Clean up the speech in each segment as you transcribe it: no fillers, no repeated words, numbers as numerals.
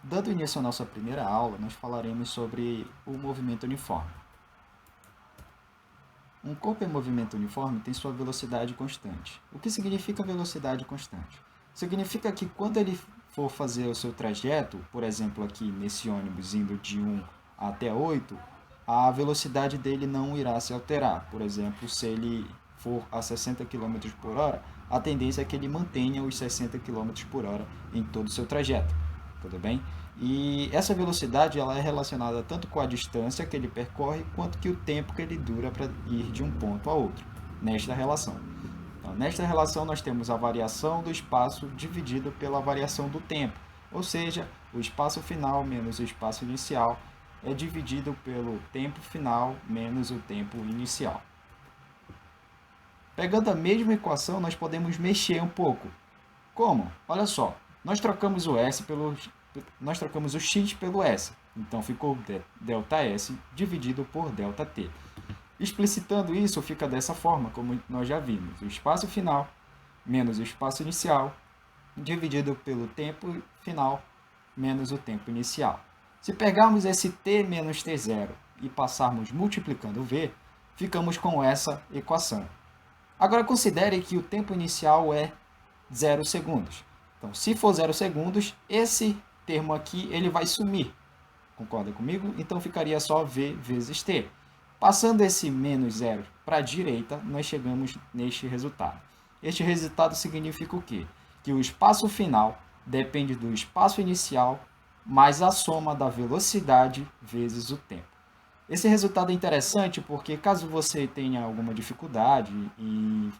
Dando início à nossa primeira aula, nós falaremos sobre o movimento uniforme. Um corpo em movimento uniforme tem sua velocidade constante. O que significa velocidade constante? Significa que quando ele for fazer o seu trajeto, por exemplo, aqui nesse ônibus indo de 1 até 8, a velocidade dele não irá se alterar. Por exemplo, se ele for a 60 km por hora, a tendência é que ele mantenha os 60 km por hora em todo o seu trajeto. Tudo bem? E essa velocidade ela é relacionada tanto com a distância que ele percorre, quanto que o tempo que ele dura para ir de um ponto a outro, nesta relação. Então, nesta relação, nós temos a variação do espaço dividido pela variação do tempo, ou seja, o espaço final menos o espaço inicial é dividido pelo tempo final menos o tempo inicial. Pegando a mesma equação, nós podemos mexer um pouco. Como? Olha só, nós trocamos o x pelo s. Então ficou ΔS dividido por ΔT. Explicitando isso, fica dessa forma, como nós já vimos. O espaço final menos o espaço inicial dividido pelo tempo final menos o tempo inicial. Se pegarmos esse t menos t0 e passarmos multiplicando v, ficamos com essa equação. Agora considere que o tempo inicial é 0 segundos. Então, se for 0 segundos, esse termo aqui ele vai sumir. Concorda comigo? Então ficaria só v vezes t. Passando esse menos 0 para a direita, nós chegamos neste resultado. Este resultado significa o quê? Que o espaço final depende do espaço inicial mais a soma da velocidade vezes o tempo. Esse resultado é interessante porque caso você tenha alguma dificuldade em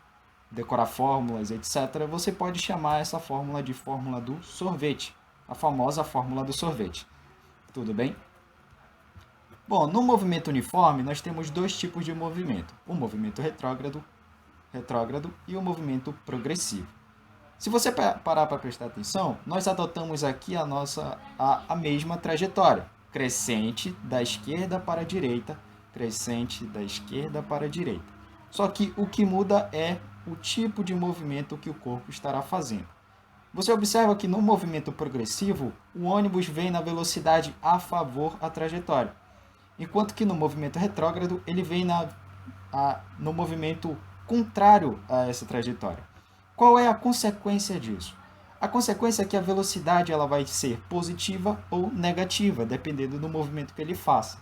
decorar fórmulas, etc., você pode chamar essa fórmula de fórmula do sorvete, a famosa fórmula do sorvete. Tudo bem? Bom, no movimento uniforme, nós temos dois tipos de movimento, o movimento retrógrado e o movimento progressivo. Se você parar para prestar atenção, nós adotamos aqui a mesma trajetória, crescente da esquerda para a direita, crescente da esquerda para a direita. Só que o que muda é o tipo de movimento que o corpo estará fazendo. Você observa que no movimento progressivo, o ônibus vem na velocidade a favor da trajetória, enquanto que no movimento retrógrado, ele vem no movimento contrário a essa trajetória. Qual é a consequência disso? A consequência é que a velocidade ela vai ser positiva ou negativa, dependendo do movimento que ele faça.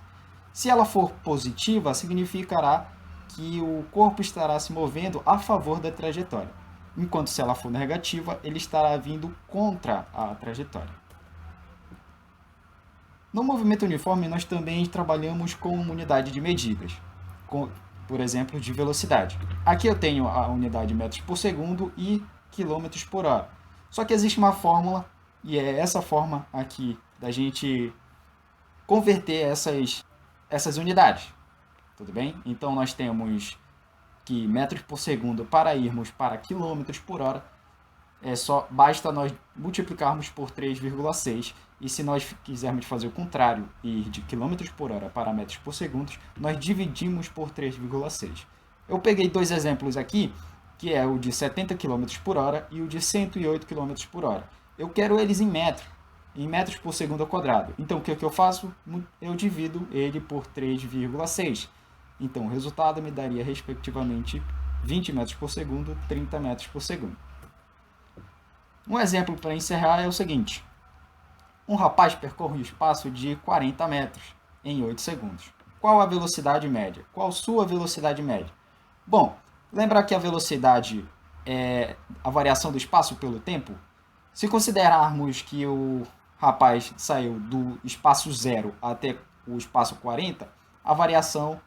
Se ela for positiva, significará que o corpo estará se movendo a favor da trajetória, enquanto se ela for negativa, ele estará vindo contra a trajetória. No movimento uniforme, nós também trabalhamos com unidade de medidas, por exemplo, de velocidade. Aqui eu tenho a unidade metros por segundo e quilômetros por hora. Só que existe uma fórmula, e é essa forma aqui da gente converter essas unidades. Tudo bem? Então nós temos que metros por segundo para irmos para quilômetros por hora, basta nós multiplicarmos por 3,6, e se nós quisermos fazer o contrário e ir de km por hora para metros por segundo, nós dividimos por 3,6. Eu peguei dois exemplos aqui, que é o de 70 km por hora e o de 108 km por hora. Eu quero eles em metros por segundo ao quadrado. Então o que eu faço? Eu divido ele por 3,6. Então o resultado me daria respectivamente 20 metros por segundo, 30 metros por segundo. Um exemplo para encerrar é o seguinte: um rapaz percorre um espaço de 40 metros em 8 segundos. Qual a velocidade média? Qual sua velocidade média? Bom, lembra que a velocidade é a variação do espaço pelo tempo? Se considerarmos que o rapaz saiu do espaço 0 até o espaço 40, a variação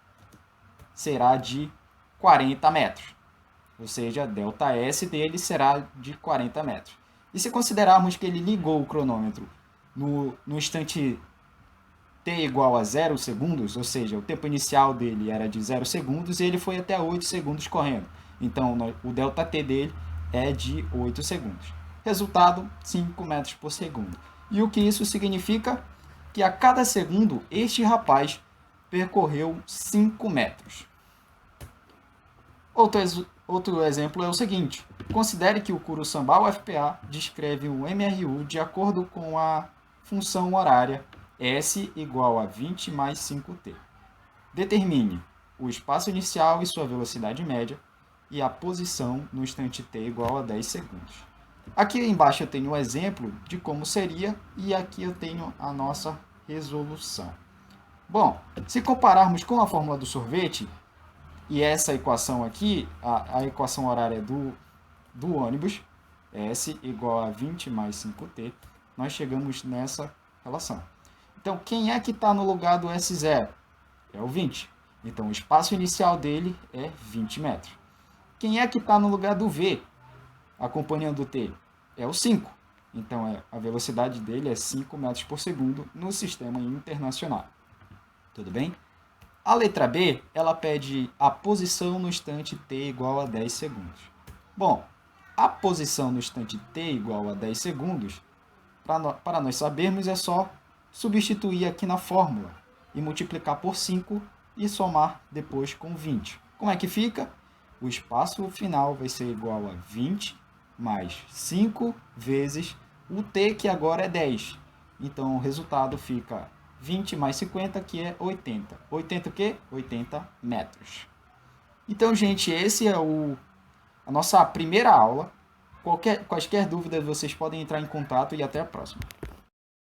será de 40 metros. Ou seja, ΔS dele será de 40 metros. E se considerarmos que ele ligou o cronômetro no instante t igual a 0 segundos, ou seja, o tempo inicial dele era de 0 segundos e ele foi até 8 segundos correndo. Então, o ΔT dele é de 8 segundos. Resultado, 5 metros por segundo. E o que isso significa? Que a cada segundo, este rapaz percorreu 5 metros. Outro exemplo é o seguinte: considere que o Curuçambá UFPA descreve o MRU de acordo com a função horária S igual a 20 mais 5t. Determine o espaço inicial e sua velocidade média e a posição no instante t igual a 10 segundos. Aqui embaixo eu tenho um exemplo de como seria e aqui eu tenho a nossa resolução. Bom, se compararmos com a fórmula do sorvete, e essa equação aqui, a equação horária do ônibus, S igual a 20 mais 5t, nós chegamos nessa relação. Então, quem é que está no lugar do S0? É o 20. Então, o espaço inicial dele é 20 metros. Quem é que está no lugar do V, acompanhando o T? É o 5. Então, a velocidade dele é 5 metros por segundo no sistema internacional. Tudo bem? A letra B, ela pede a posição no instante t igual a 10 segundos. Bom, a posição no instante t igual a 10 segundos, para nós sabermos, é só substituir aqui na fórmula e multiplicar por 5 e somar depois com 20. Como é que fica? O espaço final vai ser igual a 20 mais 5 vezes o t, que agora é 10. Então, o resultado fica 20 mais 50, que é 80. 80 o quê? 80 metros. Então, gente, esse é a nossa primeira aula. Quaisquer dúvidas, vocês podem entrar em contato e até a próxima.